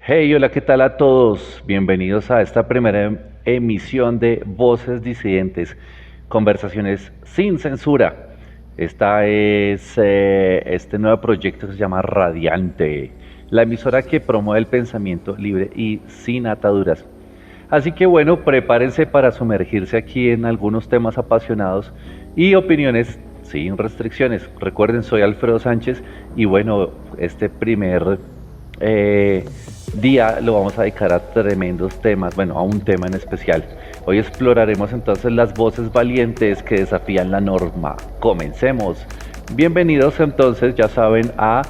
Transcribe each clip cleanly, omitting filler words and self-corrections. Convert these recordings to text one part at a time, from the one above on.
Hey, hola, ¿qué tal a todos? Bienvenidos a esta primera emisión de Voces Disidentes, conversaciones sin censura. Esta es este nuevo proyecto que se llama Radiante, la emisora que promueve el pensamiento libre y sin ataduras. Así que bueno, prepárense para sumergirse aquí en algunos temas apasionados y opiniones sin restricciones. Recuerden, soy Alfredo Sánchez y bueno, este primer eh, día lo vamos a dedicar a tremendos temas, bueno, a un tema en especial. Hoy exploraremos entonces las voces valientes que desafían la norma. Comencemos. Bienvenidos entonces, ya saben, a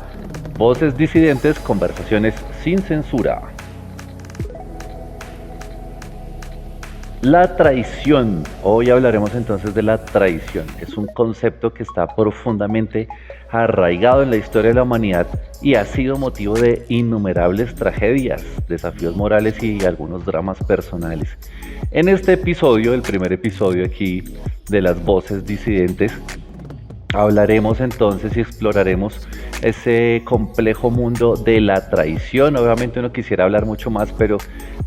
Voces Disidentes, conversaciones sin censura. La traición. Hoy hablaremos entonces de la traición. Es un concepto que está profundamente arraigado en la historia de la humanidad y ha sido motivo de innumerables tragedias, desafíos morales y algunos dramas personales. En este episodio, el primer episodio aquí de las voces disidentes, hablaremos entonces y exploraremos ese complejo mundo de la traición. Obviamente uno quisiera hablar mucho más, pero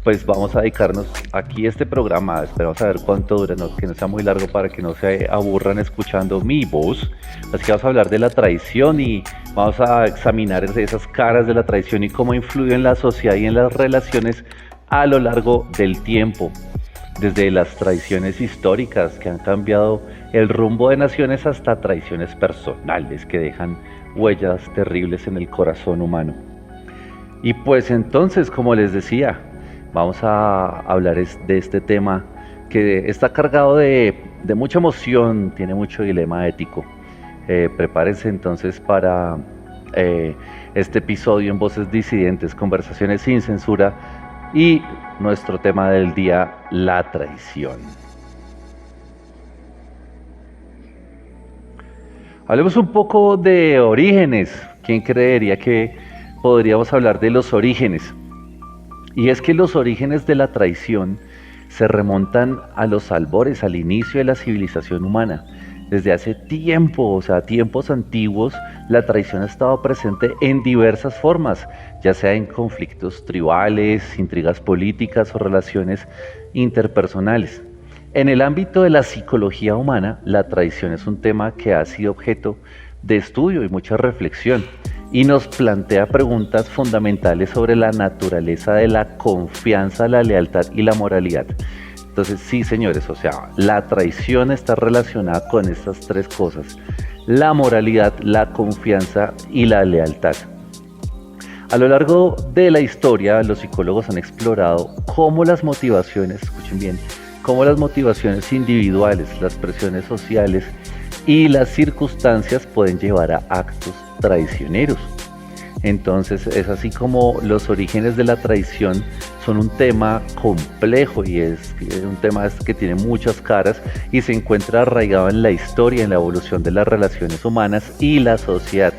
pues vamos a dedicarnos aquí a este programa. Esperamos a ver cuánto dura, que no sea muy largo para que no se aburran escuchando mi voz. Así que vamos a hablar de la traición y vamos a examinar esas caras de la traición y cómo influye en la sociedad y en las relaciones a lo largo del tiempo. Desde las traiciones históricas que han cambiado el rumbo de naciones hasta traiciones personales que dejan huellas terribles en el corazón humano. Y pues entonces, como les decía, vamos a hablar de este tema que está cargado de mucha emoción, tiene mucho dilema ético. Prepárense entonces para este episodio en Voces Disidentes, conversaciones sin censura y nuestro tema del día, la traición. Hablemos un poco de orígenes. ¿Quién creería que podríamos hablar de los orígenes? Y es que los orígenes de la traición se remontan a los albores, al inicio de la civilización humana. Desde hace tiempo, o sea, tiempos antiguos, la traición ha estado presente en diversas formas, ya sea en conflictos tribales, intrigas políticas o relaciones interpersonales. En el ámbito de la psicología humana, la traición es un tema que ha sido objeto de estudio y mucha reflexión y nos plantea preguntas fundamentales sobre la naturaleza de la confianza, la lealtad y la moralidad. Entonces, sí, señores, o sea, la traición está relacionada con estas tres cosas: la moralidad, la confianza y la lealtad. A lo largo de la historia, los psicólogos han explorado cómo las motivaciones, escuchen bien, cómo las motivaciones individuales, las presiones sociales y las circunstancias pueden llevar a actos traicioneros. Entonces es así como los orígenes de la traición son un tema complejo y es un tema que tiene muchas caras y se encuentra arraigado en la historia, en la evolución de las relaciones humanas y la sociedad.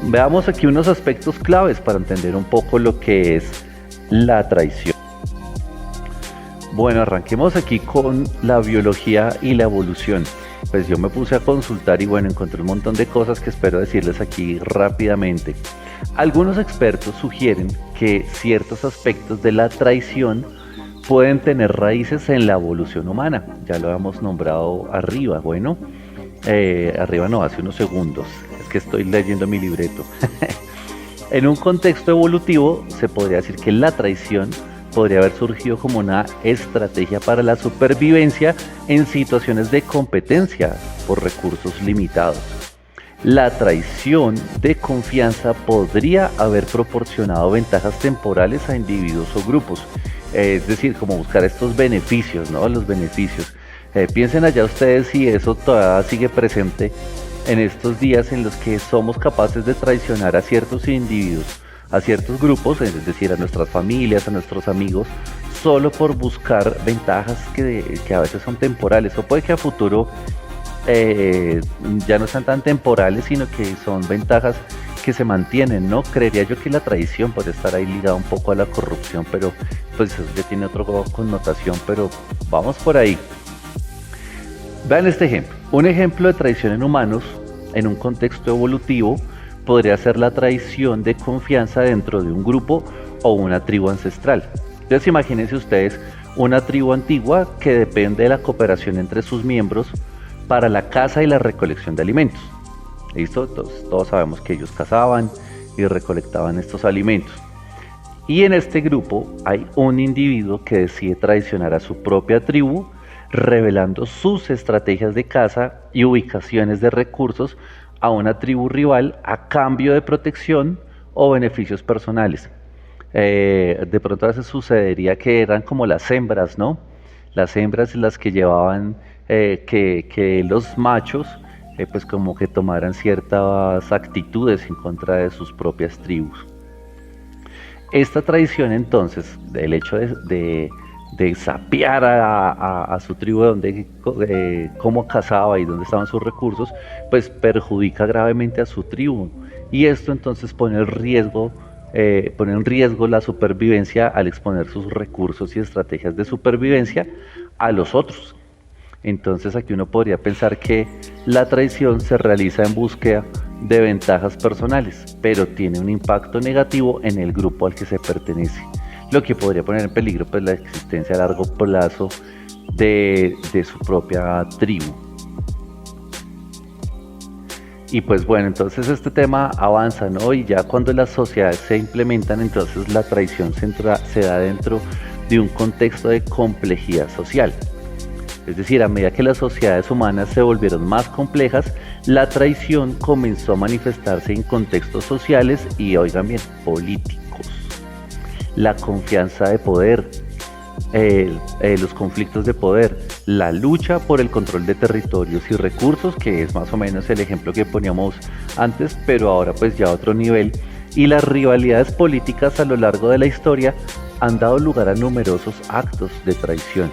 Veamos aquí unos aspectos claves para entender un poco lo que es la traición. Bueno, arranquemos aquí con la biología y la evolución. Pues yo me puse a consultar y bueno, encontré un montón de cosas que espero decirles aquí rápidamente. Algunos expertos sugieren que ciertos aspectos de la traición pueden tener raíces en la evolución humana. Ya lo habíamos nombrado arriba, bueno, arriba no, hace unos segundos. Es que estoy leyendo mi libreto. En un contexto evolutivo se podría decir que la traición podría haber surgido como una estrategia para la supervivencia en situaciones de competencia por recursos limitados. La traición de confianza podría haber proporcionado ventajas temporales a individuos o grupos, es decir, como buscar estos beneficios, ¿no? Los beneficios. Piensen allá ustedes si eso todavía sigue presente en estos días en los que somos capaces de traicionar a ciertos individuos, a ciertos grupos, es decir, a nuestras familias, a nuestros amigos, solo por buscar ventajas que a veces son temporales, o puede que a futuro ya no sean tan temporales, sino que son ventajas que se mantienen, ¿no? Creería yo que la traición puede estar ahí ligada un poco a la corrupción, pero pues eso ya tiene otra connotación, pero vamos por ahí. Vean este ejemplo. Un ejemplo de traición en humanos en un contexto evolutivo podría ser la traición de confianza dentro de un grupo o una tribu ancestral. Entonces imagínense ustedes una tribu antigua que depende de la cooperación entre sus miembros para la caza y la recolección de alimentos. ¿Listo? Entonces, todos sabemos que ellos cazaban y recolectaban estos alimentos. Y en este grupo hay un individuo que decide traicionar a su propia tribu, revelando sus estrategias de caza y ubicaciones de recursos a una tribu rival a cambio de protección o beneficios personales. De pronto a veces sucedería que eran como las hembras, ¿no? Las hembras las que llevaban que los machos pues como que tomaran ciertas actitudes en contra de sus propias tribus. Esta traición entonces, del hecho de sapear a su tribu, cómo cazaba y dónde estaban sus recursos, pues perjudica gravemente a su tribu. Y esto entonces pone en riesgo la supervivencia al exponer sus recursos y estrategias de supervivencia a los otros. Entonces aquí uno podría pensar que la traición se realiza en búsqueda de ventajas personales, pero tiene un impacto negativo en el grupo al que se pertenece, lo que podría poner en peligro pues, la existencia a largo plazo de su propia tribu. Y pues bueno, entonces este tema avanza, ¿no? Y ya cuando las sociedades se implementan, entonces la traición se da dentro de un contexto de complejidad social. Es decir, a medida que las sociedades humanas se volvieron más complejas, la traición comenzó a manifestarse en contextos sociales y, oigan bien, políticos. La confianza de poder, los conflictos de poder, la lucha por el control de territorios y recursos, que es más o menos el ejemplo que poníamos antes, pero ahora pues ya a otro nivel, y las rivalidades políticas a lo largo de la historia han dado lugar a numerosos actos de traición.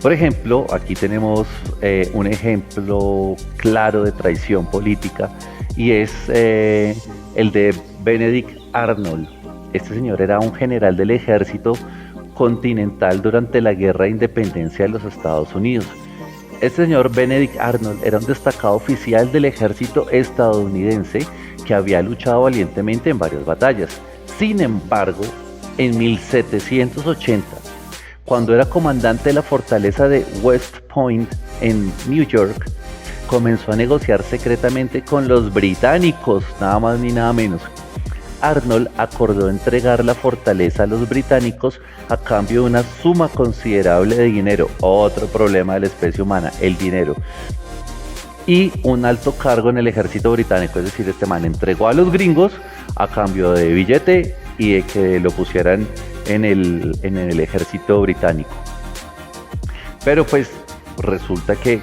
Por ejemplo, aquí tenemos un ejemplo claro de traición política y es el de Benedict Arnold. Este señor era un general del ejército continental durante la Guerra de Independencia de los Estados Unidos. Este señor Benedict Arnold era un destacado oficial del ejército estadounidense que había luchado valientemente en varias batallas. Sin embargo, en 1780, cuando era comandante de la fortaleza de West Point en New York, comenzó a negociar secretamente con los británicos, nada más ni nada menos. Arnold acordó entregar la fortaleza a los británicos a cambio de una suma considerable de dinero, otro problema de la especie humana, el dinero, y un alto cargo en el ejército británico. Es decir, este man entregó a los gringos a cambio de billete y de que lo pusieran en el ejército británico. Pero pues resulta que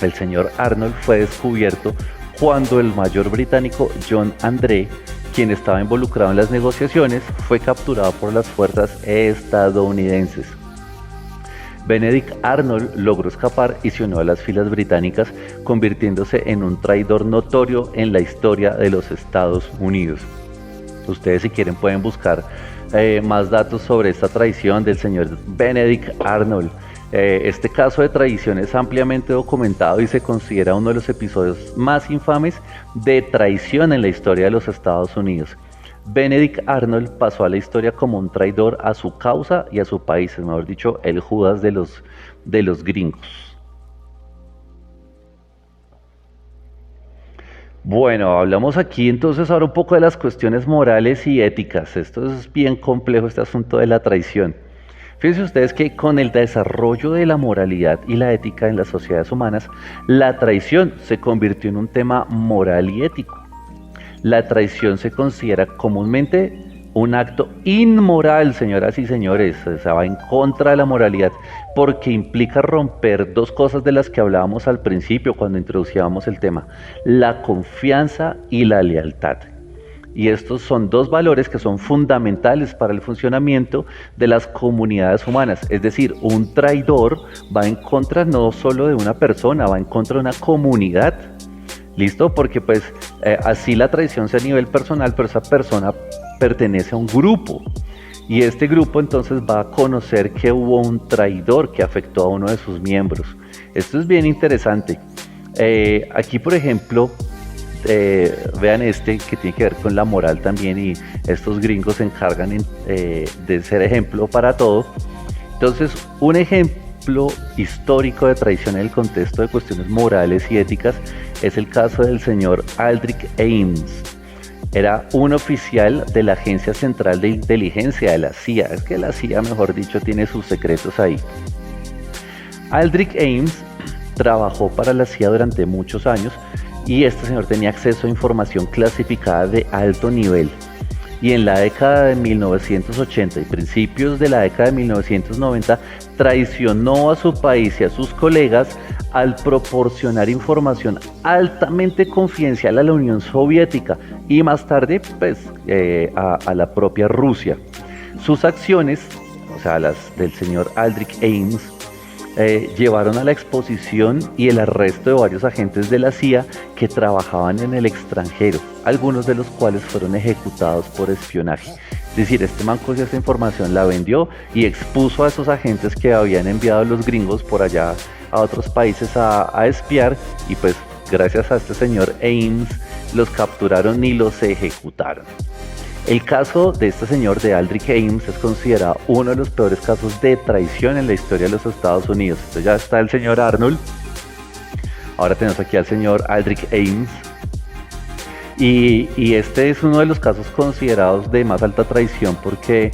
el señor Arnold fue descubierto cuando el mayor británico John André, quien estaba involucrado en las negociaciones, fue capturado por las fuerzas estadounidenses. Benedict Arnold logró escapar y se unió a las filas británicas, convirtiéndose en un traidor notorio en la historia de los Estados Unidos. Ustedes, si quieren, pueden buscar más datos sobre esta traición del señor Benedict Arnold. Este caso de traición es ampliamente documentado y se considera uno de los episodios más infames de traición en la historia de los Estados Unidos. Benedict Arnold pasó a la historia como un traidor a su causa y a su país, es mejor dicho, el Judas de los gringos. Bueno, hablamos aquí entonces ahora un poco de las cuestiones morales y éticas. Esto es bien complejo, este asunto de la traición. Fíjense ustedes que con el desarrollo de la moralidad y la ética en las sociedades humanas, la traición se convirtió en un tema moral y ético. La traición se considera comúnmente un acto inmoral, señoras y señores, o sea, va en contra de la moralidad, porque implica romper dos cosas de las que hablábamos al principio cuando introducíamos el tema: la confianza y la lealtad. Y estos son dos valores que son fundamentales para el funcionamiento de las comunidades humanas. Es decir, un traidor va en contra no solo de una persona, va en contra de una comunidad. ¿Listo? Porque pues así la traición sea a nivel personal, pero esa persona pertenece a un grupo. Y este grupo entonces va a conocer que hubo un traidor que afectó a uno de sus miembros. Esto es bien interesante. Aquí, por ejemplo, vean este que tiene que ver con la moral también, y estos gringos se encargan de ser ejemplo para todo. Entonces, un ejemplo histórico de traición en el contexto de cuestiones morales y éticas es el caso del señor Aldrich Ames. Era un oficial de la Agencia Central de Inteligencia de la CIA. Es que la CIA, mejor dicho, tiene sus secretos ahí. Aldrich Ames trabajó para la CIA durante muchos años y este señor tenía acceso a información clasificada de alto nivel. Y en la década de 1980 y principios de la década de 1990 traicionó a su país y a sus colegas al proporcionar información altamente confidencial a la Unión Soviética y más tarde pues, a la propia Rusia. Sus acciones, o sea, las del señor Aldrich Ames, llevaron a la exposición y el arresto de varios agentes de la CIA que trabajaban en el extranjero, algunos de los cuales fueron ejecutados por espionaje. Es decir, este man cogió esta información, la vendió y expuso a esos agentes que habían enviado a los gringos por allá a otros países a espiar, y pues gracias a este señor Ames los capturaron y los ejecutaron. El caso de este señor de Aldrich Ames es considerado uno de los peores casos de traición en la historia de los Estados Unidos. Entonces ya está el señor Arnold, ahora tenemos aquí al señor Aldrich Ames, y este es uno de los casos considerados de más alta traición porque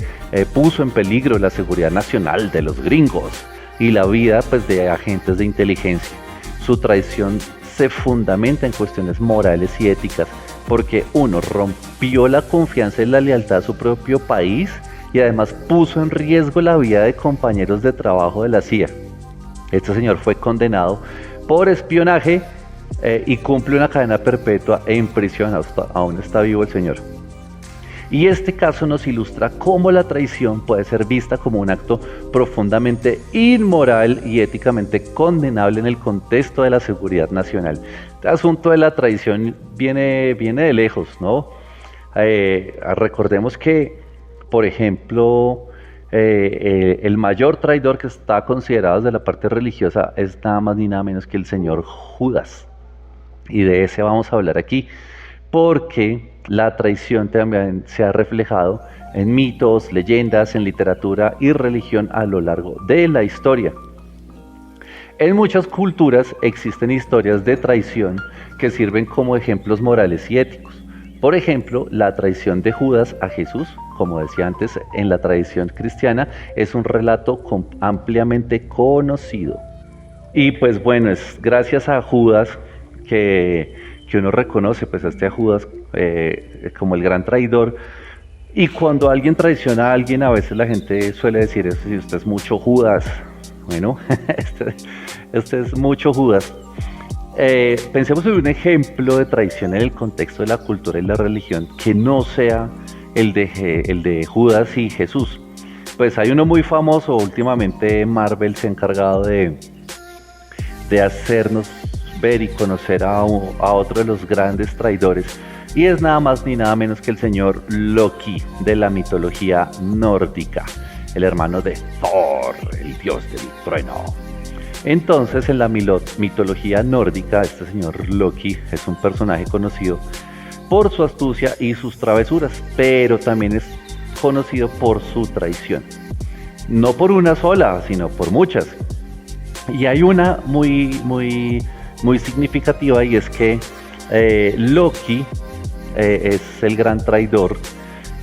puso en peligro la seguridad nacional de los gringos y la vida pues, de agentes de inteligencia. Su traición se fundamenta en cuestiones morales y éticas, porque uno, rompió la confianza y la lealtad a su propio país y además puso en riesgo la vida de compañeros de trabajo de la CIA. Este señor fue condenado por espionaje y cumple una cadena perpetua en prisión. Aún está vivo el señor. Y este caso nos ilustra cómo la traición puede ser vista como un acto profundamente inmoral y éticamente condenable en el contexto de la seguridad nacional. Este asunto de la traición viene de lejos, ¿no? Recordemos que, por ejemplo, el mayor traidor que está considerado desde la parte religiosa es nada más ni nada menos que el señor Judas. Y de ese vamos a hablar aquí, porque la traición también se ha reflejado en mitos, leyendas, en literatura y religión a lo largo de la historia. En muchas culturas existen historias de traición que sirven como ejemplos morales y éticos. Por ejemplo, la traición de Judas a Jesús, como decía antes, en la tradición cristiana, es un relato ampliamente conocido. Y pues bueno, es gracias a Judas que uno reconoce pues a este Judas como el gran traidor. Y cuando alguien traiciona a alguien, a veces la gente suele decir eso: si usted es mucho Judas. Bueno, este es mucho Judas. Pensemos en un ejemplo de traición en el contexto de la cultura y la religión que no sea el de Judas y Jesús. Pues hay uno muy famoso. Últimamente Marvel se ha encargado de hacernos ver y conocer a otro de los grandes traidores, y es nada más ni nada menos que el señor Loki de la mitología nórdica, el hermano de Thor, el dios del trueno. Entonces, en la mitología nórdica, este señor Loki es un personaje conocido por su astucia y sus travesuras, pero también es conocido por su traición. No por una sola, sino por muchas. Y hay una muy significativa, y es que Loki es el gran traidor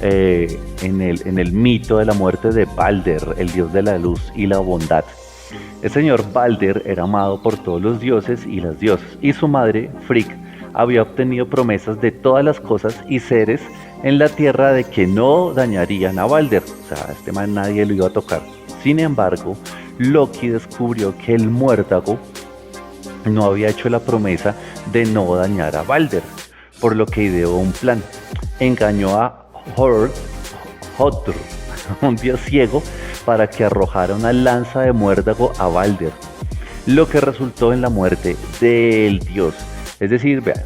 en el mito de la muerte de Balder, el dios de la luz y la bondad. El señor Balder era amado por todos los dioses y las diosas, y su madre, Frigg, había obtenido promesas de todas las cosas y seres en la tierra de que no dañarían a Balder. O sea, a este man nadie lo iba a tocar. Sin embargo, Loki descubrió que el muérdago no había hecho la promesa de no dañar a Balder, por lo que ideó un plan. Engañó a Hotr, un dios ciego, para que arrojara una lanza de muérdago a Balder, lo que resultó en la muerte del dios. Es decir, vean,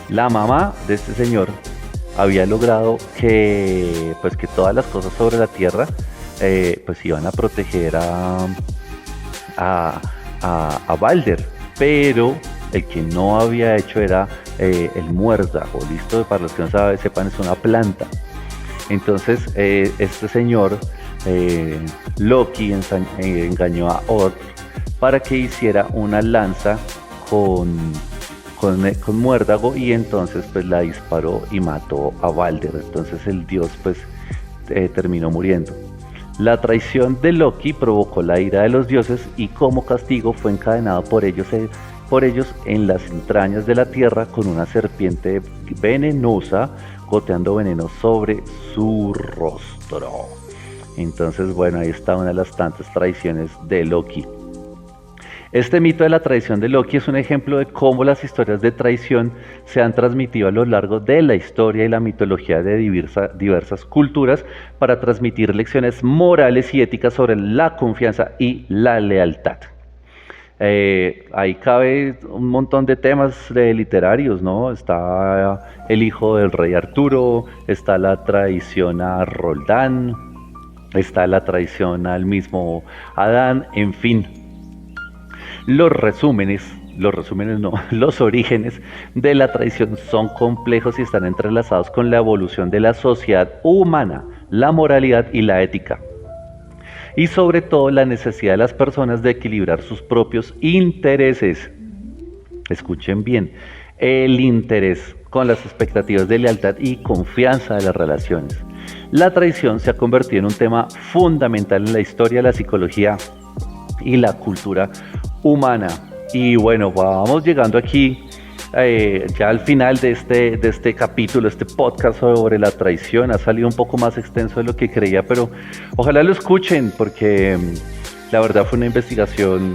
la mamá de este señor había logrado que todas las cosas sobre la tierra pues iban a proteger a Balder, pero el que no había hecho era el muérdago, ¿listo? Para los que no sepan, es una planta. Entonces, este señor, Loki, engañó a Odin para que hiciera una lanza con muérdago, y entonces pues la disparó y mató a Balder. Entonces el dios pues terminó muriendo. La traición de Loki provocó la ira de los dioses, y como castigo fue encadenado por ellos en las entrañas de la tierra con una serpiente venenosa goteando veneno sobre su rostro. Entonces, bueno, ahí está una de las tantas traiciones de Loki. Este mito de la traición de Loki es un ejemplo de cómo las historias de traición se han transmitido a lo largo de la historia y la mitología de diversas culturas para transmitir lecciones morales y éticas sobre la confianza y la lealtad. Ahí cabe un montón de temas literarios, ¿no? Está el hijo del rey Arturo, está la traición a Roldán, está la traición al mismo Adán, en fin. Los orígenes de la traición son complejos y están entrelazados con la evolución de la sociedad humana, la moralidad y la ética. Y sobre todo la necesidad de las personas de equilibrar sus propios intereses. Escuchen bien, el interés con las expectativas de lealtad y confianza de las relaciones. La traición se ha convertido en un tema fundamental en la historia, la psicología y la cultura humana. Y bueno, vamos llegando aquí ya al final de este capítulo, este podcast sobre la traición. Ha salido un poco más extenso de lo que creía, pero ojalá lo escuchen, porque la verdad fue una investigación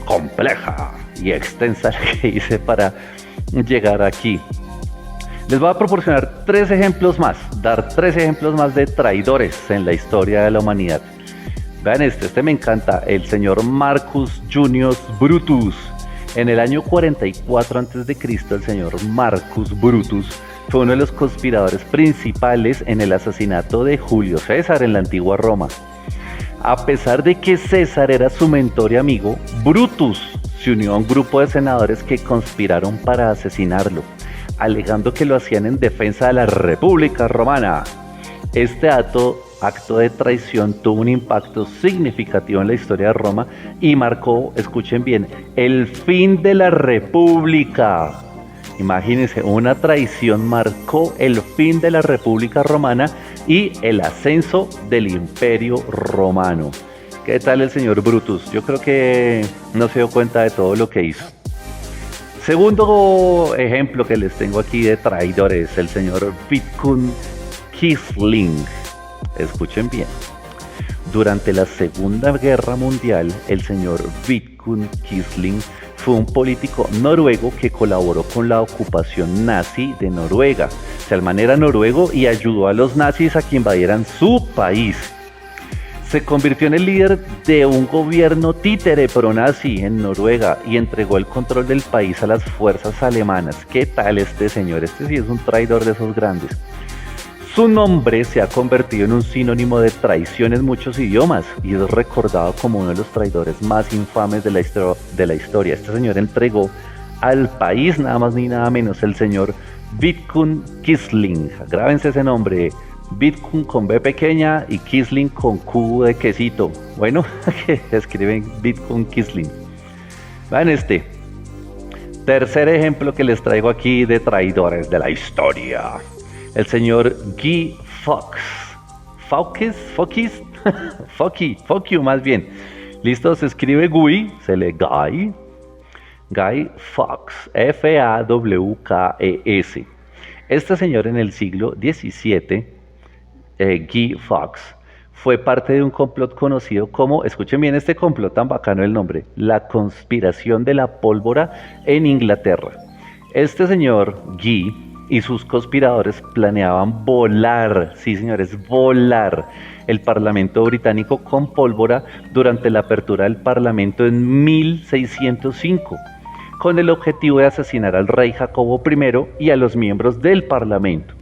compleja y extensa la que hice para llegar aquí. Les voy a proporcionar dar 3 ejemplos más de traidores en la historia de la humanidad. Vean este me encanta, el señor Marcus Junius Brutus. En el año 44 a.C., el señor Marcus Brutus fue uno de los conspiradores principales en el asesinato de Julio César en la antigua Roma. A pesar de que César era su mentor y amigo, Brutus se unió a un grupo de senadores que conspiraron para asesinarlo, alegando que lo hacían en defensa de la República Romana. Este acto de traición tuvo un impacto significativo en la historia de Roma y marcó, escuchen bien, el fin de la República. Imagínense, una traición marcó el fin de la República Romana y el ascenso del Imperio Romano. ¿Qué tal el señor Brutus? Yo creo que no se dio cuenta de todo lo que hizo. Segundo ejemplo que les tengo aquí de traidores, el señor Vidkun Quisling. Escuchen bien. Durante la Segunda Guerra Mundial, el señor Vidkun Quisling fue un político noruego que colaboró con la ocupación nazi de Noruega. O sea, el man era noruego y ayudó a los nazis a que invadieran su país. Se convirtió en el líder de un gobierno títere pro-nazi en Noruega y entregó el control del país a las fuerzas alemanas. ¿Qué tal este señor? Este sí es un traidor de esos grandes. Su nombre se ha convertido en un sinónimo de traición en muchos idiomas y es recordado como uno de los traidores más infames de la historia. Este señor entregó al país nada más ni nada menos, el señor Vidkun Quisling. Grábense ese nombre, Vidkun con B pequeña y Quisling con Q de quesito. Bueno, que escriben Vidkun Quisling. Vean este. Tercer ejemplo que les traigo aquí de traidores de la historia. El señor Guy Fawkes. Fawkes más bien. Listo, se escribe Guy, se lee Guy. Guy Fawkes, F-A-W-K-E-S. Este señor en el siglo XVII, Guy Fawkes, fue parte de un complot conocido como, escuchen bien este complot tan bacano el nombre, la conspiración de la pólvora en Inglaterra. Este señor Guy y sus conspiradores planeaban volar, sí señores, volar el Parlamento británico con pólvora durante la apertura del Parlamento en 1605, con el objetivo de asesinar al rey Jacobo I y a los miembros del Parlamento.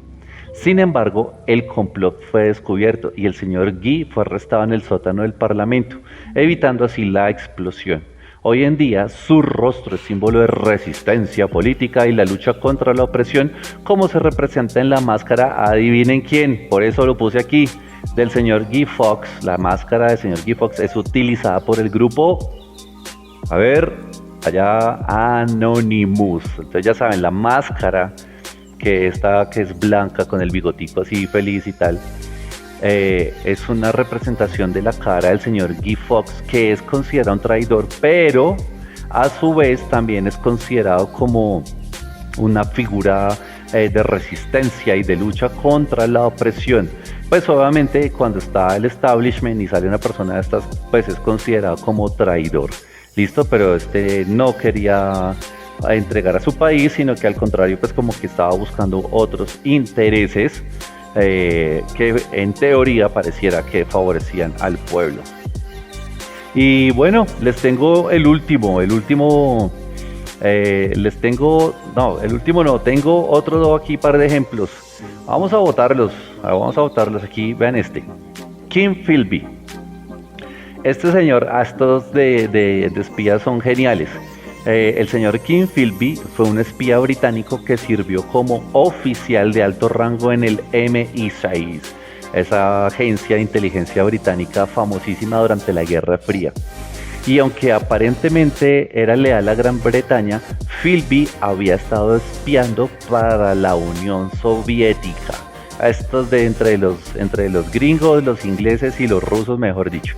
Sin embargo, el complot fue descubierto y el señor Guy fue arrestado en el sótano del Parlamento, evitando así la explosión. Hoy en día su rostro es símbolo de resistencia política y la lucha contra la opresión, como se representa en la máscara, adivinen quién, por eso lo puse aquí, del señor Guy Fawkes. La máscara del señor Guy Fawkes es utilizada por el grupo, a ver, allá, Anonymous. Entonces ya saben, la máscara que es blanca con el bigotico así feliz y tal, es una representación de la cara del señor Guy Fawkes, que es considerado un traidor, pero a su vez también es considerado como una figura de resistencia y de lucha contra la opresión. Pues obviamente cuando está el establishment y sale una persona de estas, pues es considerado como traidor. Listo, pero no quería entregar a su país, sino que al contrario, pues como que estaba buscando otros intereses que en teoría pareciera que favorecían al pueblo. Y bueno, les tengo el último, tengo otro aquí, par de ejemplos. Vamos a votarlos aquí, vean Kim Philby. Este señor, estos de espías son geniales. El señor Kim Philby fue un espía británico que sirvió como oficial de alto rango en el MI6, esa agencia de inteligencia británica famosísima durante la Guerra Fría. Y aunque aparentemente era leal a Gran Bretaña, Philby había estado espiando para la Unión Soviética. A estos de entre los gringos, los ingleses y los rusos, mejor dicho.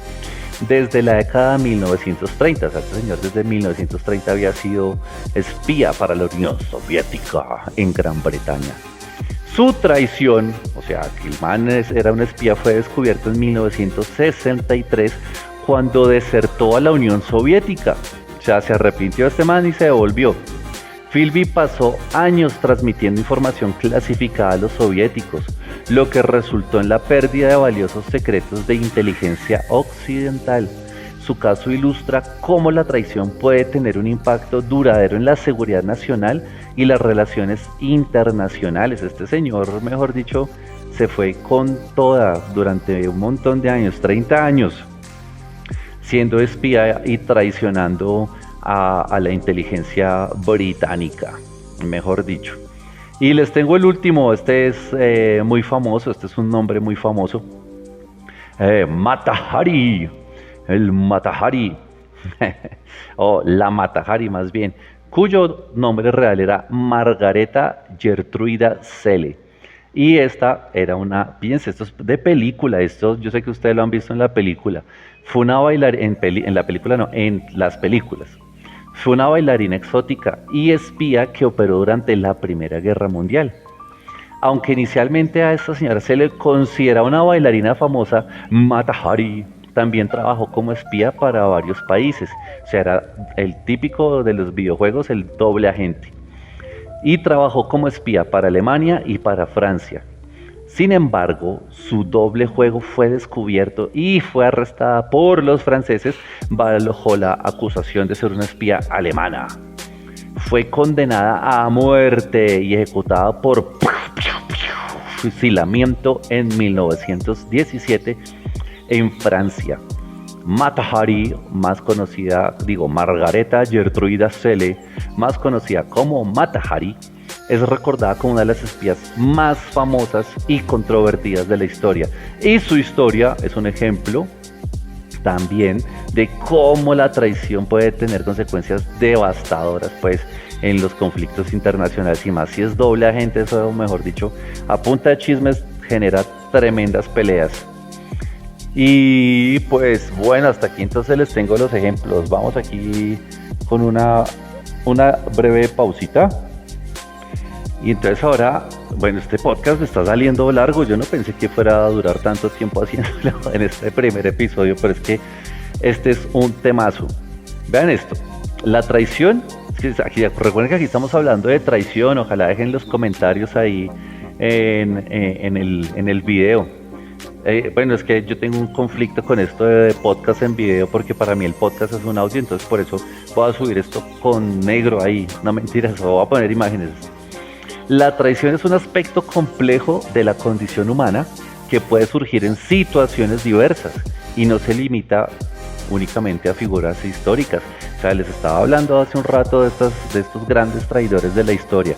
Desde la década de 1930, o sea, este señor desde 1930 había sido espía para la Unión Soviética en Gran Bretaña. Su traición, o sea, que el man era un espía, fue descubierto en 1963 cuando desertó a la Unión Soviética. O sea, se arrepintió este man y se devolvió. Philby pasó años transmitiendo información clasificada a los soviéticos, lo que resultó en la pérdida de valiosos secretos de inteligencia occidental. Su caso ilustra cómo la traición puede tener un impacto duradero en la seguridad nacional y las relaciones internacionales. Este señor, mejor dicho, se fue con toda durante un montón de años, 30 años, siendo espía y traicionando a la inteligencia británica, mejor dicho. Y les tengo el último, este es muy famoso, este es un nombre muy famoso. Mata Hari, el Mata Hari, o la Mata Hari más bien, cuyo nombre real era Margareta Gertruida Cele. Y esta era fíjense, esto es de película, esto yo sé que ustedes lo han visto en la película. Fue una bailarina, en las películas. Fue una bailarina exótica y espía que operó durante la Primera Guerra Mundial. Aunque inicialmente a esta señora se le considera una bailarina famosa, Mata Hari también trabajó como espía para varios países. O sea, era el típico de los videojuegos, el doble agente. Y trabajó como espía para Alemania y para Francia. Sin embargo, su doble juego fue descubierto y fue arrestada por los franceses bajo la acusación de ser una espía alemana. Fue condenada a muerte y ejecutada por fusilamiento en 1917 en Francia. Mata Hari, Margareta Gertruida Cele, más conocida como Mata Hari, es recordada como una de las espías más famosas y controvertidas de la historia. Y su historia es un ejemplo también de cómo la traición puede tener consecuencias devastadoras, pues, en los conflictos internacionales, y más si es doble agente, eso mejor dicho, a punta de chismes genera tremendas peleas. Y pues bueno, hasta aquí entonces les tengo los ejemplos. Vamos aquí con una breve pausita. Y entonces ahora, bueno, este podcast me está saliendo largo. Yo no pensé que fuera a durar tanto tiempo haciéndolo en este primer episodio, pero es que este es un temazo. Vean esto, la traición. Recuerden que aquí estamos hablando de traición. Ojalá dejen los comentarios ahí en el video. Bueno, es que yo tengo un conflicto con esto de podcast en video, porque para mí el podcast es un audio, entonces por eso voy a subir esto con negro ahí. No, mentiras, voy a poner imágenes. La traición es un aspecto complejo de la condición humana que puede surgir en situaciones diversas y no se limita únicamente a figuras históricas, O sea, les estaba hablando hace un rato de estos grandes traidores de la historia.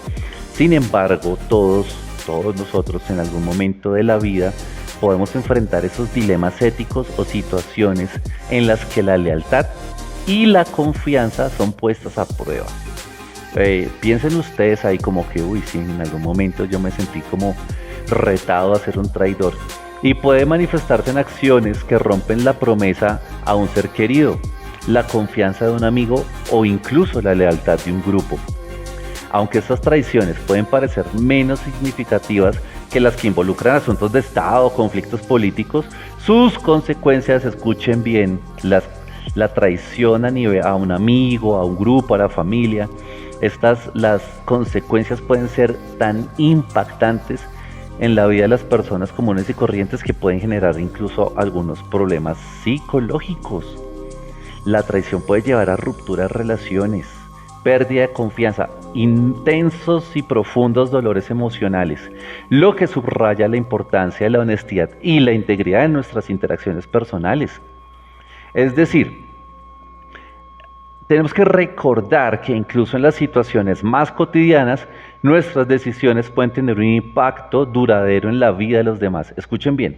Sin embargo, todos nosotros en algún momento de la vida podemos enfrentar esos dilemas éticos o situaciones en las que la lealtad y la confianza son puestas a prueba. Piensen ustedes ahí como que, uy, sí, en algún momento yo me sentí como retado a ser un traidor. Y puede manifestarse en acciones que rompen la promesa a un ser querido, la confianza de un amigo o incluso la lealtad de un grupo. Aunque estas traiciones pueden parecer menos significativas que las que involucran asuntos de Estado o conflictos políticos, sus consecuencias, escuchen bien, la traición a un amigo, a un grupo, a la familia, las consecuencias pueden ser tan impactantes en la vida de las personas comunes y corrientes que pueden generar incluso algunos problemas psicológicos. La traición puede llevar a ruptura de relaciones, pérdida de confianza, intensos y profundos dolores emocionales, lo que subraya la importancia de la honestidad y la integridad en nuestras interacciones personales. Es decir, tenemos que recordar que incluso en las situaciones más cotidianas, nuestras decisiones pueden tener un impacto duradero en la vida de los demás. Escuchen bien,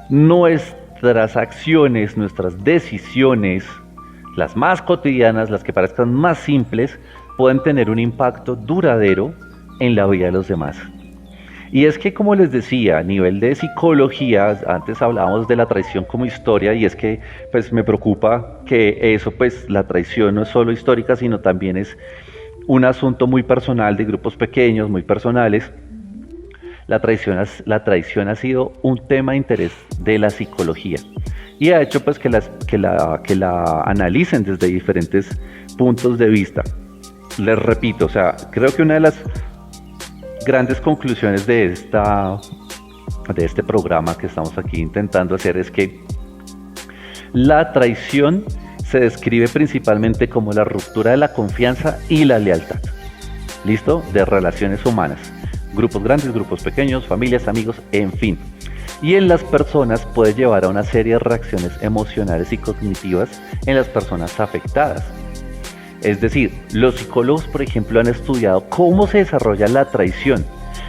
nuestras acciones, nuestras decisiones, las más cotidianas, las que parezcan más simples, pueden tener un impacto duradero en la vida de los demás. Y es que, como les decía, a nivel de psicología, antes hablábamos de la traición como historia, y es que pues me preocupa que eso, pues la traición no es solo histórica, sino también es un asunto muy personal, de grupos pequeños, muy personales. La traición ha sido un tema de interés de la psicología y ha hecho pues que la analicen desde diferentes puntos de vista. Les repito, o sea, creo que una de las grandes conclusiones de este programa que estamos aquí intentando hacer es que la traición se describe principalmente como la ruptura de la confianza y la lealtad. ¿Listo? De relaciones humanas. Grupos grandes, grupos pequeños, familias, amigos, en fin. Y en las personas puede llevar a una serie de reacciones emocionales y cognitivas en las personas afectadas. Es decir, los psicólogos, por ejemplo, han estudiado cómo se desarrolla la traición,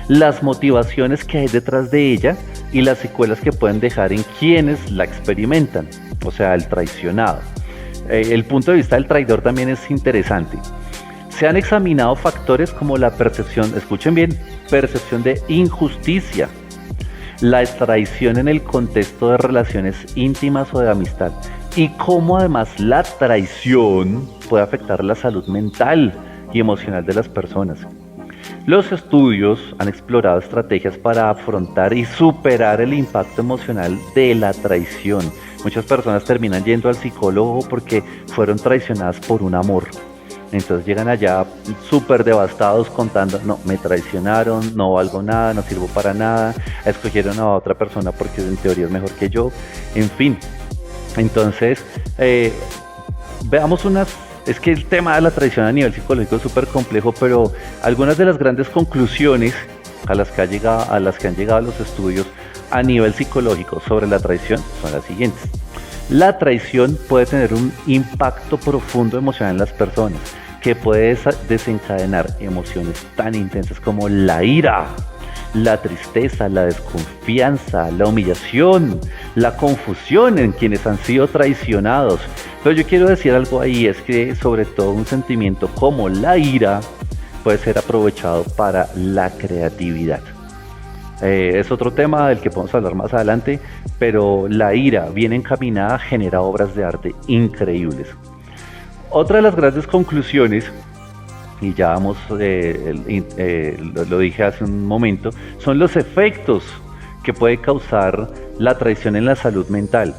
las motivaciones que hay detrás de ella y las secuelas que pueden dejar en quienes la experimentan, o sea, el traicionado. El punto de vista del traidor también es interesante. Se han examinado factores como la percepción, escuchen bien, percepción de injusticia, la traición en el contexto de relaciones íntimas o de amistad, y cómo además la traición puede afectar la salud mental y emocional de las personas. Los estudios han explorado estrategias para afrontar y superar el impacto emocional de la traición. Muchas personas terminan yendo al psicólogo porque fueron traicionadas por un amor. Entonces llegan allá súper devastados contando, no, me traicionaron, no valgo nada, no sirvo para nada, escogieron a otra persona porque en teoría es mejor que yo, en fin. Entonces, veamos es que el tema de la traición a nivel psicológico es súper complejo, pero algunas de las grandes conclusiones a las que han llegado los estudios a nivel psicológico sobre la traición son las siguientes. La traición puede tener un impacto profundo emocional en las personas, que puede desencadenar emociones tan intensas como la ira, la tristeza, la desconfianza, la humillación, la confusión en quienes han sido traicionados. Pero yo quiero decir algo ahí, es que sobre todo un sentimiento como la ira puede ser aprovechado para la creatividad. Es otro tema del que podemos hablar más adelante, pero la ira bien encaminada genera obras de arte increíbles. Otra de las grandes conclusiones, y ya vamos, lo dije hace un momento, son los efectos que puede causar la traición en la salud mental.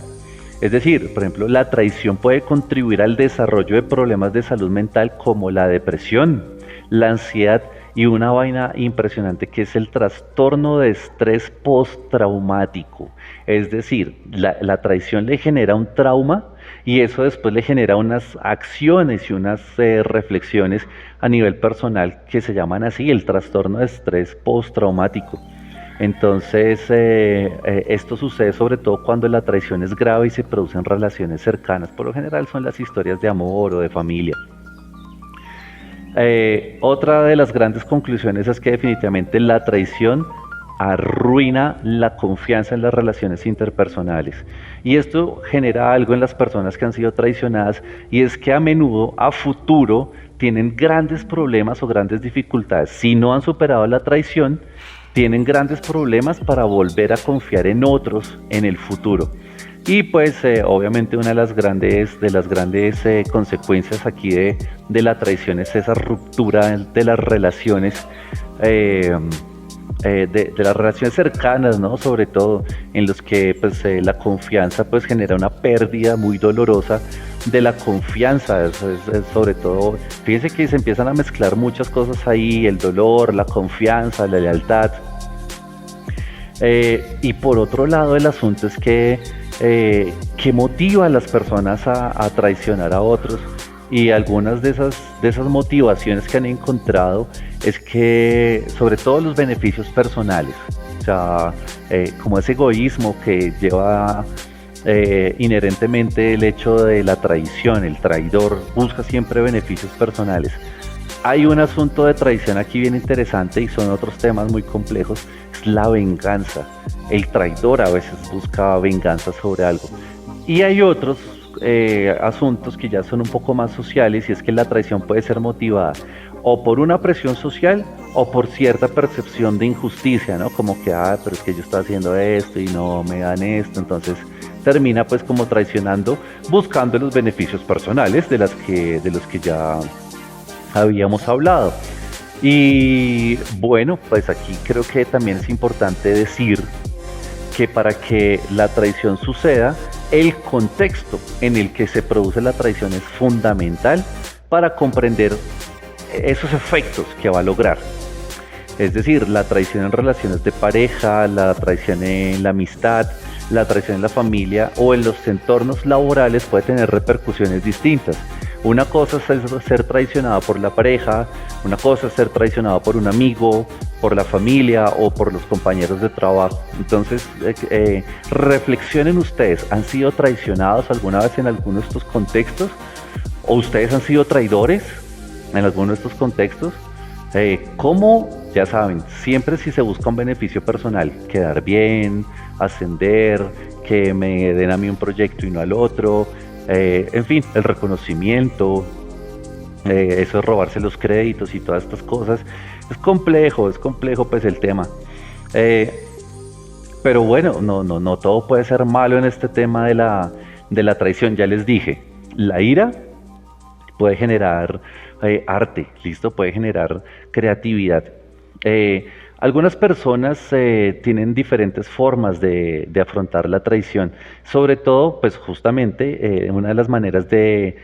Es decir, por ejemplo, la traición puede contribuir al desarrollo de problemas de salud mental como la depresión, la ansiedad y una vaina impresionante que es el trastorno de estrés postraumático. Es decir, la traición le genera un trauma y eso después le genera unas acciones y unas reflexiones a nivel personal que se llaman así, el trastorno de estrés postraumático. Entonces, esto sucede sobre todo cuando la traición es grave y se producen relaciones cercanas. Por lo general son las historias de amor o de familia. Otra de las grandes conclusiones es que definitivamente la traición arruina la confianza en las relaciones interpersonales. Y esto genera algo en las personas que han sido traicionadas, y es que a menudo, a futuro, tienen grandes problemas o grandes dificultades. Si no han superado la traición, tienen grandes problemas para volver a confiar en otros en el futuro. Y pues obviamente una de las grandes consecuencias aquí de la traición es esa ruptura de las relaciones, eh, de las relaciones cercanas, ¿no? Sobre todo en los que pues la confianza pues genera una pérdida muy dolorosa de la confianza. Es sobre todo, fíjense que se empiezan a mezclar muchas cosas ahí: el dolor, la confianza, la lealtad. Y por otro lado, el asunto es que motiva a las personas a traicionar a otros. Y algunas de esas motivaciones que han encontrado es que, sobre todo, los beneficios personales, o sea, como ese egoísmo que lleva inherentemente el hecho de la traición. El traidor busca siempre beneficios personales. Hay un asunto de traición aquí bien interesante, y son otros temas muy complejos: es la venganza. El traidor a veces busca venganza sobre algo. Y hay otros asuntos que ya son un poco más sociales, y es que la traición puede ser motivada o por una presión social o por cierta percepción de injusticia, ¿no? Como que, pero es que yo estoy haciendo esto y no me dan esto, entonces termina pues como traicionando, buscando los beneficios personales de los que ya habíamos hablado. Y bueno, pues aquí creo que también es importante decir que para que la traición suceda, el contexto en el que se produce la traición es fundamental para comprender esos efectos que va a lograr. Es decir, la traición en relaciones de pareja, la traición en la amistad, la traición en la familia o en los entornos laborales puede tener repercusiones distintas. Una cosa es ser traicionado por la pareja, una cosa es ser traicionado por un amigo, por la familia o por los compañeros de trabajo. Entonces, reflexionen ustedes: ¿han sido traicionados alguna vez en alguno de estos contextos? ¿O ustedes han sido traidores en alguno de estos contextos? ¿Cómo? Ya saben, siempre si se busca un beneficio personal, quedar bien, ascender, que me den a mí un proyecto y no al otro, en fin, el reconocimiento, eso es robarse los créditos y todas estas cosas. Es complejo pues el tema. Pero bueno, no todo puede ser malo en este tema de la traición. Ya les dije, la ira puede generar arte, ¿listo? Puede generar creatividad. Algunas personas tienen diferentes formas de afrontar la traición. Sobre todo, pues justamente, una de las maneras de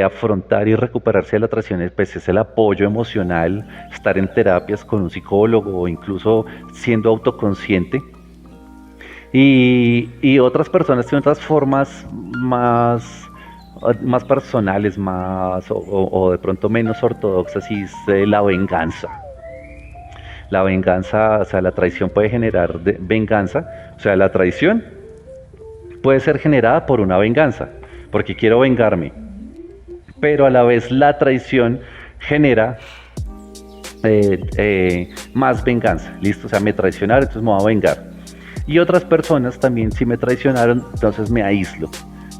afrontar y recuperarse de la traición pues, es el apoyo emocional, estar en terapias con un psicólogo o incluso siendo autoconsciente. Y otras personas tienen otras formas más personales, o de pronto menos ortodoxas, y es la venganza. La venganza, o sea, la traición puede generar venganza. O sea, la traición puede ser generada por una venganza, porque quiero vengarme. Pero a la vez la traición genera más venganza. ¿Listo? O sea, me traicionaron, entonces me voy a vengar. Y otras personas también, si me traicionaron, entonces me aíslo.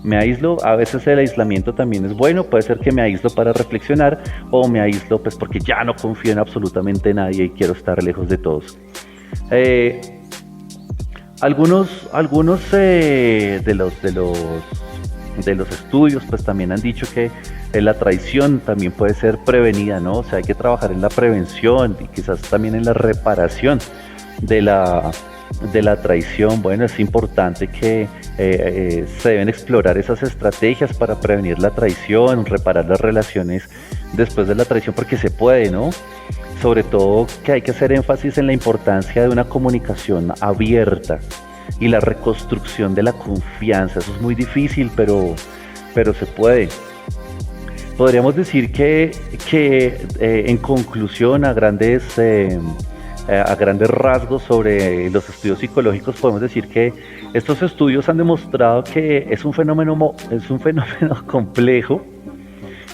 Me aíslo. A veces el aislamiento también es bueno. Puede ser que me aíslo para reflexionar, o me aíslo pues porque ya no confío en absolutamente nadie y quiero estar lejos de todos. Algunos de los estudios pues también han dicho que la traición también puede ser prevenida, ¿no? O sea, hay que trabajar en la prevención y quizás también en la reparación de la traición. Bueno, es importante que se deben explorar esas estrategias para prevenir la traición, reparar las relaciones después de la traición, porque se puede, ¿no? Sobre todo que hay que hacer énfasis en la importancia de una comunicación abierta y la reconstrucción de la confianza. Eso es muy difícil, pero se puede. Podríamos decir que en conclusión, a grandes a grandes rasgos sobre los estudios psicológicos, podemos decir que estos estudios han demostrado que es un fenómeno complejo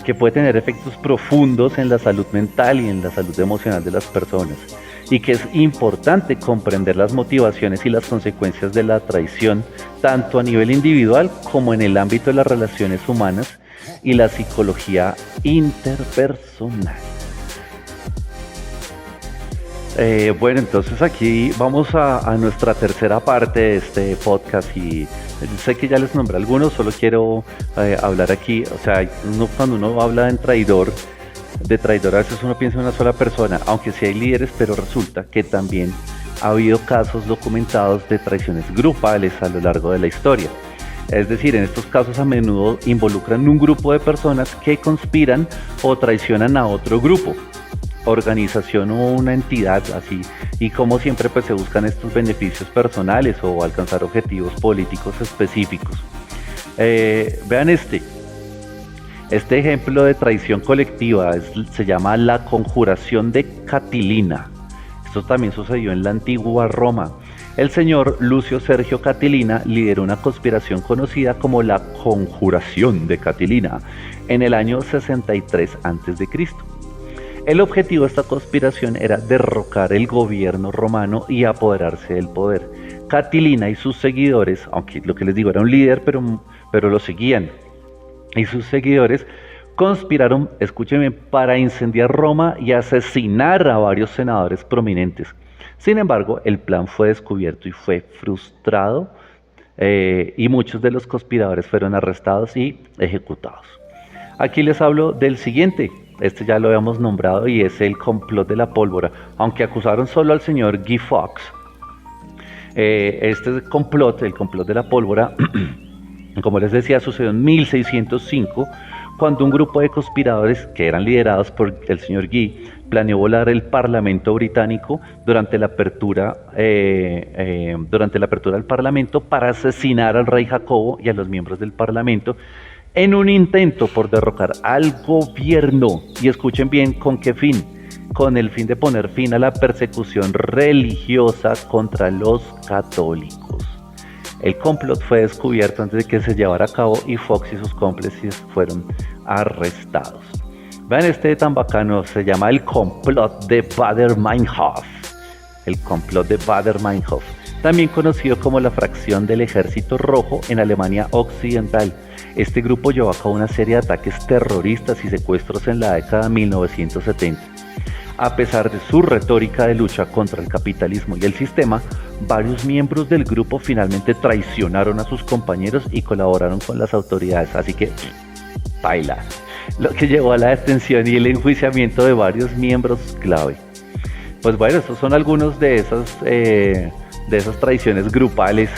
que puede tener efectos profundos en la salud mental y en la salud emocional de las personas, y que es importante comprender las motivaciones y las consecuencias de la traición, tanto a nivel individual como en el ámbito de las relaciones humanas y la psicología interpersonal. Bueno, entonces aquí vamos a nuestra tercera parte de este podcast, y sé que ya les nombré algunos, solo quiero hablar aquí. O sea, cuando uno habla de traidor a veces uno piensa en una sola persona, aunque sí hay líderes, pero resulta que también ha habido casos documentados de traiciones grupales a lo largo de la historia. Es decir, en estos casos a menudo involucran un grupo de personas que conspiran o traicionan a otro grupo, organización o una entidad así, y como siempre pues se buscan estos beneficios personales o alcanzar objetivos políticos específicos. Vean este ejemplo de traición colectiva se llama la conjuración de Catilina. Esto también sucedió en la antigua Roma. El señor Lucio Sergio Catilina lideró una conspiración conocida como la conjuración de Catilina en el año 63 a.C. El objetivo de esta conspiración era derrocar el gobierno romano y apoderarse del poder. Catilina y sus seguidores, aunque lo que les digo era un líder, pero lo seguían, y sus seguidores conspiraron, escúchenme, para incendiar Roma y asesinar a varios senadores prominentes. Sin embargo, el plan fue descubierto y fue frustrado, y muchos de los conspiradores fueron arrestados y ejecutados. Aquí les hablo del siguiente. Este ya lo habíamos nombrado y es el complot de la pólvora. Aunque acusaron solo al señor Guy Fawkes, este complot, el complot de la pólvora, como les decía, sucedió en 1605, cuando un grupo de conspiradores que eran liderados por el señor Guy planeó volar el Parlamento británico durante la apertura del Parlamento para asesinar al rey Jacobo y a los miembros del Parlamento, en un intento por derrocar al gobierno. Y escuchen bien, ¿con qué fin? Con el fin de poner fin a la persecución religiosa contra los católicos. El complot fue descubierto antes de que se llevara a cabo y Fox y sus cómplices fueron arrestados. Vean este tan bacano, se llama el complot de Baader-Meinhof. El complot de Baader-Meinhof, también conocido como la fracción del Ejército Rojo en Alemania Occidental. Este grupo llevó a cabo una serie de ataques terroristas y secuestros en la década de 1970. A pesar de su retórica de lucha contra el capitalismo y el sistema, varios miembros del grupo finalmente traicionaron a sus compañeros y colaboraron con las autoridades. Así que, baila, lo que llevó a la detención y el enjuiciamiento de varios miembros clave. Pues bueno, estos son algunos de esas traiciones grupales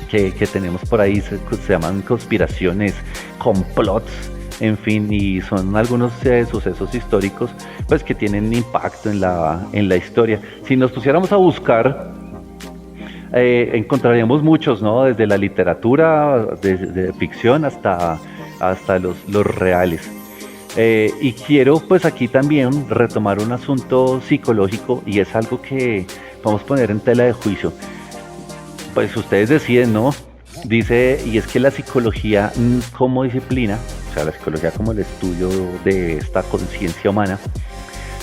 que tenemos por ahí. Se llaman conspiraciones, complots, en fin, y son algunos sucesos históricos pues que tienen impacto en la historia. Si nos pusiéramos a buscar, encontraríamos muchos, ¿no? Desde la literatura, de ficción hasta los reales. Y quiero pues aquí también retomar un asunto psicológico, y es algo que vamos a poner en tela de juicio. Pues ustedes deciden, ¿no? Dice, y es que la psicología como disciplina, o sea, la psicología como el estudio de esta conciencia humana,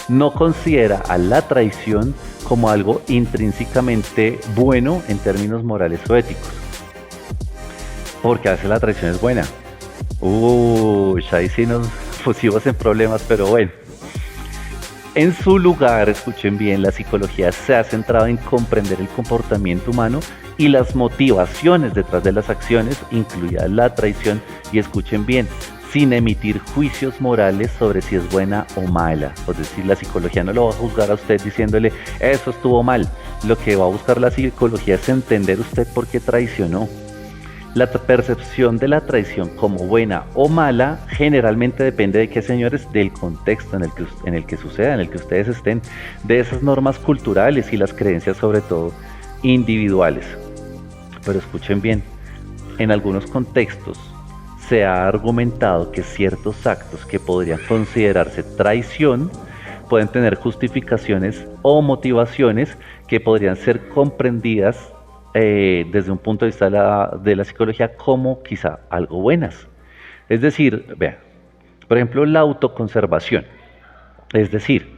no considera a la traición como algo intrínsecamente bueno en términos morales o éticos. Porque a veces la traición es buena. Ahí sí nos pusimos en problemas, pero bueno. En su lugar, escuchen bien, la psicología se ha centrado en comprender el comportamiento humano y las motivaciones detrás de las acciones, incluida la traición, y escuchen bien, sin emitir juicios morales sobre si es buena o mala. Es decir, la psicología no lo va a juzgar a usted diciéndole, eso estuvo mal. Lo que va a buscar la psicología es entender usted por qué traicionó. La percepción de la traición como buena o mala generalmente depende de qué, señores, del contexto en el que suceda, en el que ustedes estén, de esas normas culturales y las creencias, sobre todo individuales. Pero escuchen bien, en algunos contextos se ha argumentado que ciertos actos que podrían considerarse traición pueden tener justificaciones o motivaciones que podrían ser comprendidas desde un punto de vista de la psicología como quizá algo buenas. Es decir, vean, por ejemplo, la autoconservación. Es decir,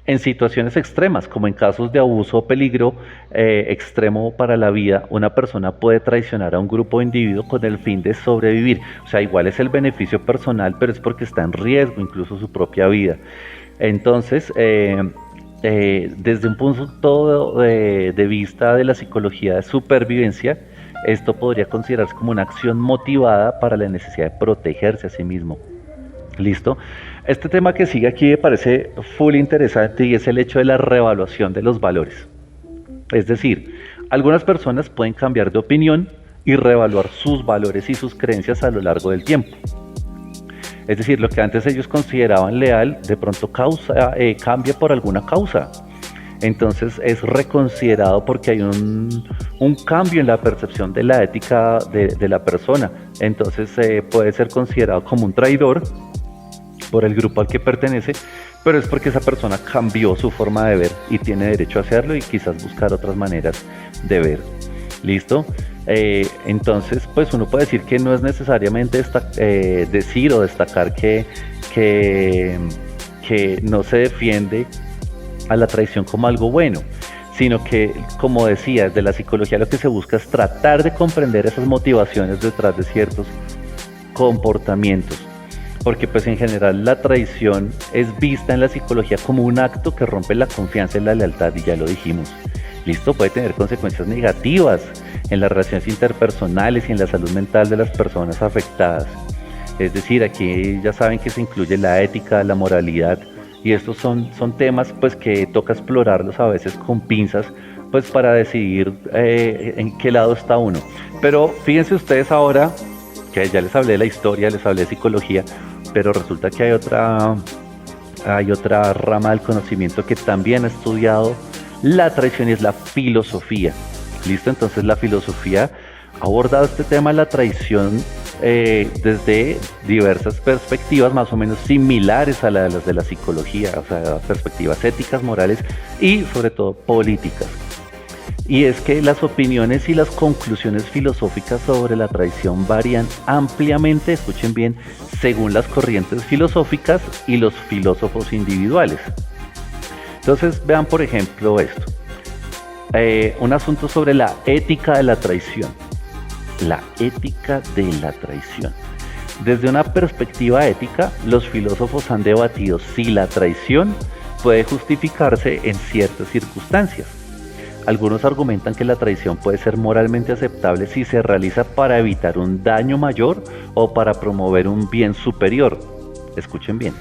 en situaciones extremas, como en casos de abuso o peligro extremo para la vida, una persona puede traicionar a un grupo de individuos con el fin de sobrevivir. O sea, igual es el beneficio personal, pero es porque está en riesgo incluso su propia vida. Entonces, desde un punto de vista de la psicología de supervivencia, esto podría considerarse como una acción motivada para la necesidad de protegerse a sí mismo. ¿Listo? Este tema que sigue aquí me parece full interesante y es el hecho de la reevaluación de los valores. Es decir, algunas personas pueden cambiar de opinión y reevaluar sus valores y sus creencias a lo largo del tiempo. Es decir, lo que antes ellos consideraban leal, de pronto cambia por alguna causa. Entonces es reconsiderado porque hay un cambio en la percepción de la ética de la persona. Entonces puede ser considerado como un traidor por el grupo al que pertenece, pero es porque esa persona cambió su forma de ver y tiene derecho a hacerlo y quizás buscar otras maneras de ver. ¿Listo? Entonces, pues uno puede decir que no es necesariamente decir o destacar que no se defiende a la traición como algo bueno, sino que, como decía, desde la psicología lo que se busca es tratar de comprender esas motivaciones detrás de ciertos comportamientos. Porque pues en general la traición es vista en la psicología como un acto que rompe la confianza y la lealtad, y ya lo dijimos. Listo, puede tener consecuencias negativas en las relaciones interpersonales y en la salud mental de las personas afectadas. Es decir, aquí ya saben que se incluye la ética, la moralidad, y estos son temas pues que toca explorarlos a veces con pinzas, pues para decidir en qué lado está uno. Pero fíjense ustedes ahora, que ya les hablé de la historia, les hablé de psicología, pero resulta que hay otra rama del conocimiento que también ha estudiado la traición y es la filosofía. ¿Listo? Entonces la filosofía ha abordado este tema de la traición desde diversas perspectivas más o menos similares a las de la psicología, o sea, perspectivas éticas, morales y sobre todo políticas. Y es que las opiniones y las conclusiones filosóficas sobre la traición varían ampliamente, escuchen bien, según las corrientes filosóficas y los filósofos individuales. Entonces vean por ejemplo esto, un asunto sobre la ética de la traición. La ética de la traición. Desde una perspectiva ética, los filósofos han debatido si la traición puede justificarse en ciertas circunstancias. Algunos argumentan que la traición puede ser moralmente aceptable si se realiza para evitar un daño mayor o para promover un bien superior. Escuchen bien.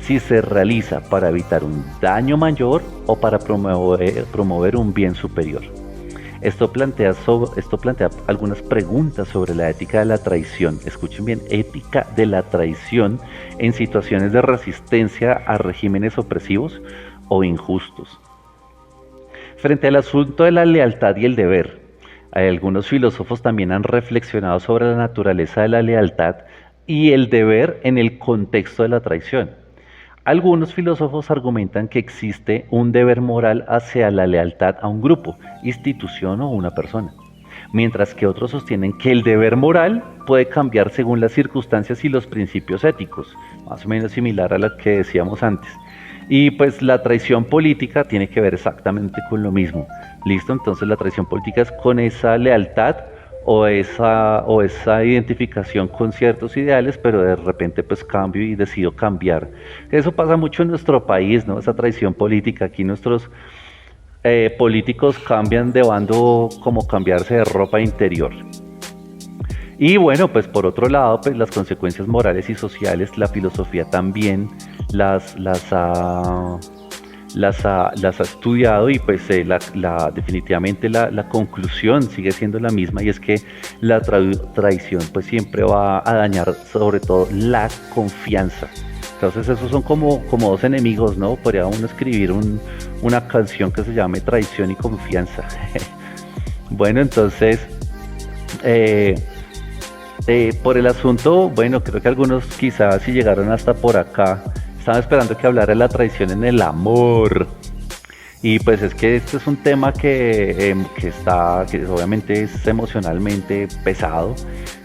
Si se realiza para evitar un daño mayor o para promover un bien superior. Esto plantea algunas preguntas sobre la ética de la traición. Escuchen bien, ética de la traición en situaciones de resistencia a regímenes opresivos o injustos. Frente al asunto de la lealtad y el deber, algunos filósofos también han reflexionado sobre la naturaleza de la lealtad y el deber en el contexto de la traición. Algunos filósofos argumentan que existe un deber moral hacia la lealtad a un grupo, institución o una persona, mientras que otros sostienen que el deber moral puede cambiar según las circunstancias y los principios éticos, más o menos similar a lo que decíamos antes. Y pues la traición política tiene que ver exactamente con lo mismo. ¿Listo? Entonces la traición política es con esa lealtad o esa identificación con ciertos ideales, pero de repente pues cambio y decido cambiar. Eso pasa mucho en nuestro país, ¿no? Esa traición política. Aquí nuestros políticos cambian de bando como cambiarse de ropa interior. Y bueno, pues por otro lado, pues las consecuencias morales y sociales, la filosofía también las ha estudiado y pues definitivamente la conclusión sigue siendo la misma, y es que la traición pues siempre va a dañar sobre todo la confianza. Entonces esos son como dos enemigos, ¿no? Podría uno escribir una canción que se llame Traición y Confianza. Bueno, entonces por el asunto, bueno, creo que algunos quizás si llegaron hasta por acá Estaba esperando que hablara de la traición en el amor. Y pues es que este es un tema que obviamente es emocionalmente pesado,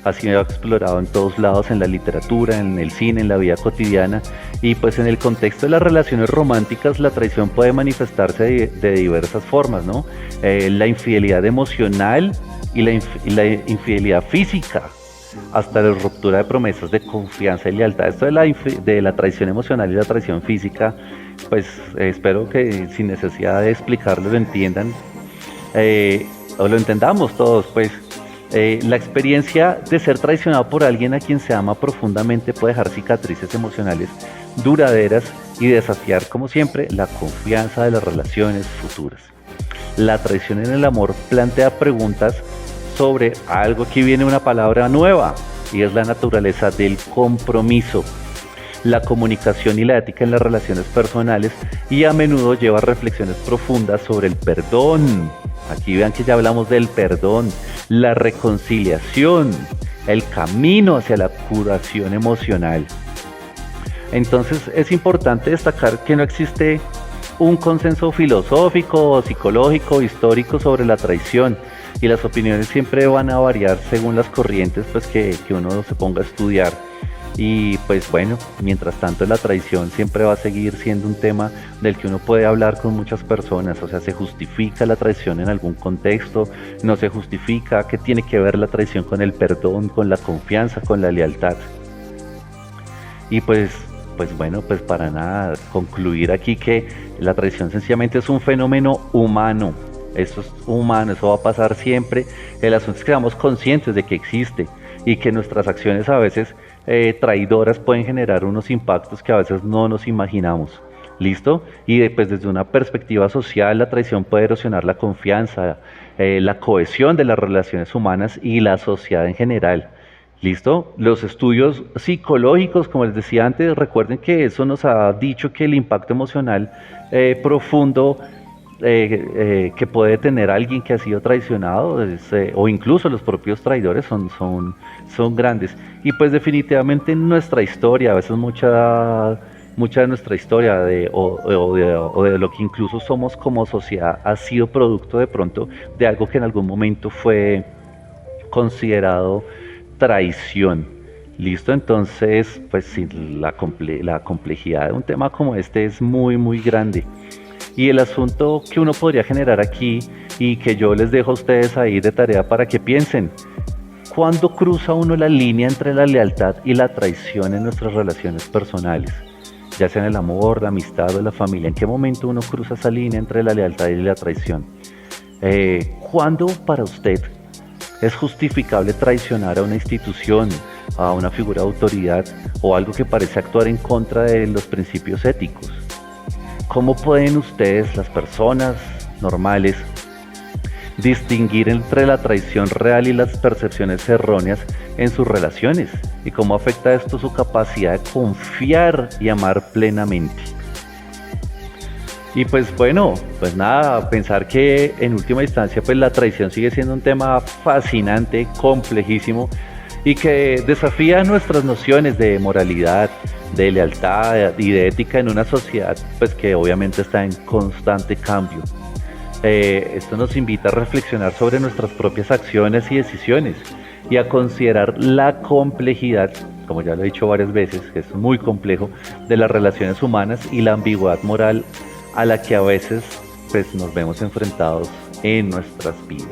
ha sido explorado en todos lados, en la literatura, en el cine, en la vida cotidiana, y pues en el contexto de las relaciones románticas la traición puede manifestarse de diversas formas, ¿no? La infidelidad emocional y la infidelidad física, hasta la ruptura de promesas de confianza y lealtad. Esto de la traición emocional y la traición física, pues espero que sin necesidad de explicarlo lo entiendan, o lo entendamos todos, pues la experiencia de ser traicionado por alguien a quien se ama profundamente puede dejar cicatrices emocionales duraderas y desafiar, como siempre, la confianza de las relaciones futuras. La traición en el amor plantea preguntas sobre algo. Aquí viene una palabra nueva y es la naturaleza del compromiso, la comunicación y la ética en las relaciones personales, y a menudo lleva reflexiones profundas sobre el perdón. Aquí vean que ya hablamos del perdón, la reconciliación, el camino hacia la curación emocional. Entonces es importante destacar que no existe un consenso filosófico, psicológico, histórico sobre la traición, y las opiniones siempre van a variar según las corrientes pues que uno se ponga a estudiar. Y pues bueno, mientras tanto la traición siempre va a seguir siendo un tema del que uno puede hablar con muchas personas. O sea, se justifica la traición en algún contexto, no se justifica, qué tiene que ver la traición con el perdón, con la confianza, con la lealtad. Y pues bueno, pues para nada, concluir aquí que la traición sencillamente es un fenómeno humano. Eso es humano, eso va a pasar siempre. El asunto es que seamos conscientes de que existe y que nuestras acciones a veces traidoras pueden generar unos impactos que a veces no nos imaginamos. ¿Listo? Y pues desde una perspectiva social, la traición puede erosionar la confianza, la cohesión de las relaciones humanas y la sociedad en general. ¿Listo? Los estudios psicológicos, como les decía antes, recuerden que eso nos ha dicho que el impacto emocional profundo que puede tener alguien que ha sido traicionado o incluso los propios traidores son grandes. Y pues definitivamente en nuestra historia, a veces mucha de nuestra historia o de lo que incluso somos como sociedad ha sido producto de pronto de algo que en algún momento fue considerado traición. ¿Listo? Entonces, pues sí, la complejidad de un tema como este es muy, muy grande. Y el asunto que uno podría generar aquí y que yo les dejo a ustedes ahí de tarea para que piensen: ¿cuándo cruza uno la línea entre la lealtad y la traición en nuestras relaciones personales? Ya sea en el amor, la amistad o la familia. ¿En qué momento uno cruza esa línea entre la lealtad y la traición? ¿Cuándo para usted es justificable traicionar a una institución, a una figura de autoridad o algo que parece actuar en contra de los principios éticos? ¿Cómo pueden ustedes, las personas normales, distinguir entre la traición real y las percepciones erróneas en sus relaciones? ¿Y cómo afecta esto su capacidad de confiar y amar plenamente? Y pues bueno, pues nada, pensar que en última instancia pues la traición sigue siendo un tema fascinante, complejísimo, y que desafía nuestras nociones de moralidad, de lealtad y de ética en una sociedad pues que obviamente está en constante cambio. Esto nos invita a reflexionar sobre nuestras propias acciones y decisiones y a considerar la complejidad, como ya lo he dicho varias veces, que es muy complejo, de las relaciones humanas y la ambigüedad moral a la que a veces pues nos vemos enfrentados en nuestras vidas.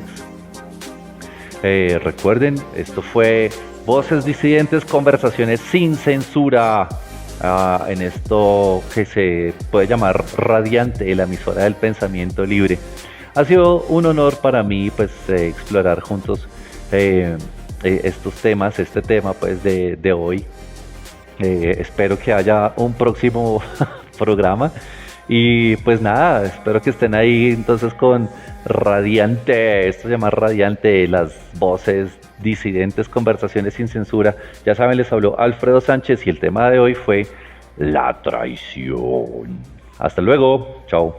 Recuerden, esto fue Voces Disidentes, conversaciones sin censura, en esto que se puede llamar Radiante, la emisora del pensamiento libre. Ha sido un honor para mí pues explorar juntos estos temas, este tema pues de hoy. Espero que haya un próximo programa. Y pues nada, espero que estén ahí entonces con Radiante, esto se llama Radiante, las voces disidentes, conversaciones sin censura. Ya saben, les habló Alfredo Sánchez y el tema de hoy fue la traición. Hasta luego, chao.